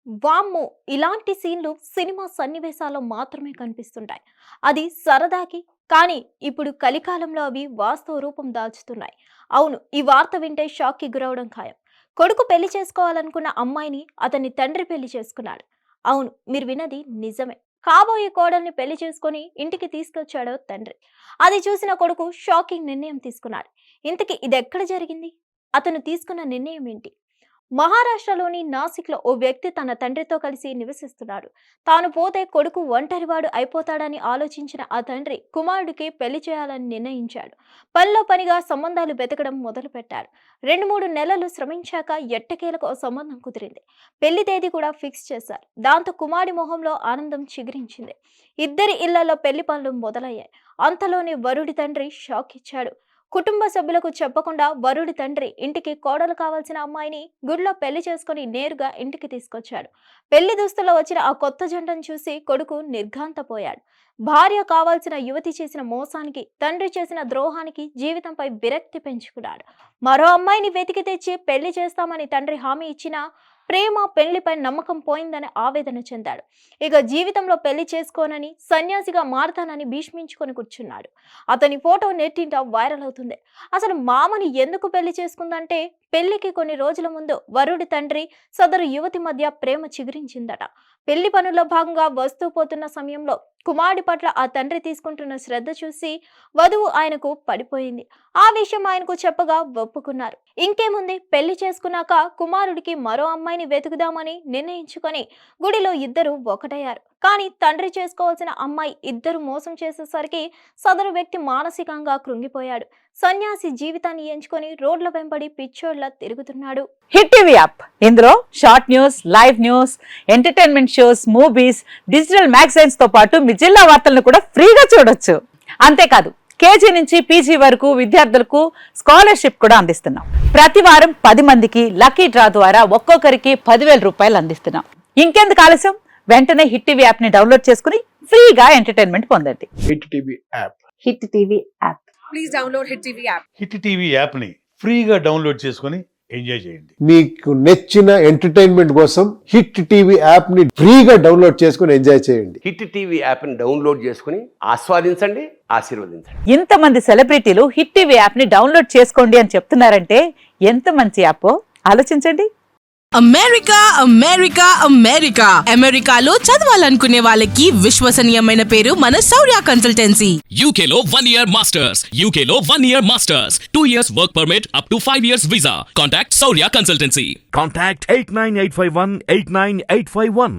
వామ్మో! ఇలాంటి సీన్‌లు సినిమా సన్నివేశాల్లో మాత్రమే కనిపిస్తుంటాయి. అది సరదాకి. కానీ ఇప్పుడు కలికాలంలో అవి వాస్తవ రూపం దాల్చుతున్నాయి. అవును, ఈ వార్త వింటే షాక్‌కి గురవడం ఖాయం. కొడుకు పెళ్లి చేసుకోవాలనుకున్న అమ్మాయిని అతని తండ్రి పెళ్లి చేసుకున్నాడు. అవును, మీరు విన్నది నిజమే. కాబోయే కోడల్ని పెళ్లి చేసుకొని ఇంటికి తీసుకొచ్చాడు తండ్రి. అది చూసిన కొడుకు షాకింగ్ నిర్ణయం తీసుకున్నాడు. ఇంతకీ ఇదెక్కడ జరిగింది? అతను తీసుకున్న నిర్ణయం ఏంటి? మహారాష్ట్రలోని నాసిక్‌లో ఓ వ్యక్తి తన తండ్రితో కలిసి నివసిస్తున్నాడు. తాను పోతే కొడుకు ఒంటరివాడు అయిపోతాడని ఆలోచించిన ఆ తండ్రి కుమారుడికి పెళ్లి చేయాలని నిర్ణయించాడు. పనిలో పనిగా సంబంధాలు వెతకడం మొదలుపెట్టాడు. 2, 3 నెలలు శ్రమించాక ఎట్టకేలకు ఓ సంబంధం కుదిరింది. పెళ్లి తేదీ కూడా ఫిక్స్ చేశారు. దాంతో కుమారుడి మొహంలో ఆనందం చిగురించింది. ఇద్దరి ఇళ్లలో పెళ్లి పనులు మొదలయ్యాయి. అంతలోనే వరుడి తండ్రి షాక్ ఇచ్చాడు. కుటుంబ సభ్యులకు చెప్పకుండా వరుడి తండ్రి ఇంటికి కోడలు కావాల్సిన అమ్మాయిని గుడిలో పెళ్లి చేసుకుని నేరుగా ఇంటికి తీసుకొచ్చాడు. పెళ్లి దుస్తుల్లో వచ్చిన ఆ కొత్త జంటను చూసి కొడుకు నిర్ఘాంతపోయాడు. భార్య కావాల్సిన యువతి చేసిన మోసానికి, తండ్రి చేసిన ద్రోహానికి జీవితంపై విరక్తి పెంచుకున్నాడు. మరో అమ్మాయిని వెతికి తెచ్చి పెళ్లి చేస్తామని తండ్రి హామీ ఇచ్చినా ప్రేమ పెళ్లిపై నమ్మకం పోయిందని ఆవేదన చెందాడు. ఇక జీవితంలో పెళ్లి చేసుకోనని, సన్యాసిగా మారతానని భీష్మించుకొని కూర్చున్నాడు. అతని ఫోటో నెట్టింట వైరల్ అవుతుంది. అసలు మామని ఎందుకు పెళ్లి చేసుకుందంటే పెళ్లికి కొన్ని రోజుల ముందు వరుడి తండ్రి సదరు యువతి మధ్య ప్రేమ చిగురించిందట. పెళ్లి పనుల్లో భాగంగా వస్తూ పోతున్న సమయంలో కుమారుడి పట్ల ఆ తండ్రి తీసుకుంటున్న శ్రద్ధ చూసి వధువు ఆయనకు పడిపోయింది. ఆ విషయం ఆయనకు చెప్పగా ఒప్పుకున్నారు. ఇంకేముంది, పెళ్లి చేసుకున్నాక కుమారుడికి మరో అమ్మాయిని వెతుకుదామని నిర్ణయించుకొని గుడిలో ఇద్దరు ఒకటయ్యారు. కానీ తండ్రి చేసుకోవాల్సిన అమ్మాయి ఇద్దరు మోసం చేసేసరికి సదరు వ్యక్తి మానసికంగా కృంగిపోయాడు. సన్యాసి జీవితాన్ని ఎంచుకొని రోడ్ల వెంబడి పిచ్చోడ్లా తిరుగుతున్నాడు. హిట్ టీవీ యాప్, ఇందులో short news, live news, entertainment shows, movies, digital magazines తో పాటు మీ జిల్లా వార్తలను కూడా ఫ్రీగా చూడొచ్చు. అంతేకాదు, కేజీ నుంచి పీజీ వరకు విద్యార్థులకు స్కాలర్షిప్ కూడా అందిస్తున్నాం. ప్రతి వారం 10 మందికి లక్కీ డ్రా ద్వారా ఒక్కొక్కరికి 10,000 రూపాయలు అందిస్తున్నాం. ఇంకెందుకు ఆలస్యం, వెంటనే హిట్ టీవీ యాప్ ని డౌన్లోడ్ చేసుకుని ఫ్రీగా ఎంటర్టైన్మెంట్ పొందండి. Hit TV app. Hit TV app. Please download Hit TV app. Hit TV యాప్ని ఫ్రీగా డౌన్లోడ్ చేసుకొని ఎంజాయ్ చేయండి. మీకు నచ్చిన ఎంటర్టైన్మెంట్ కోసం హిట్ టీవీ యాప్ ని ఫ్రీగా డౌన్లోడ్ చేసుకుని ఎంజాయ్ చేయండి. హిట్ టీవీ యాప్ని డౌన్లోడ్ చేసుకుని ఆస్వాదించండి, ఆశీర్వదించండి. ఇంతమంది సెలబ్రిటీలు హిట్ టీవీ యాప్ ని డౌన్లోడ్ చేసుకోండి అని చెప్తున్నారంటే ఎంత మంచి యాప్ ఆలోచించండి. అమెరికా అమెరికా అమెరికా అమెరికాలో చదవాలనుకునే వాళ్ళకి విశ్వసనీయమైన పేరు మన శౌర్య కన్సల్టెన్సీ. UK లో 1 year masters. UK లో 1 year masters. 2 years work permit up to 5 years visa. Contact Saurya Consultancy. Contact 89851 89851.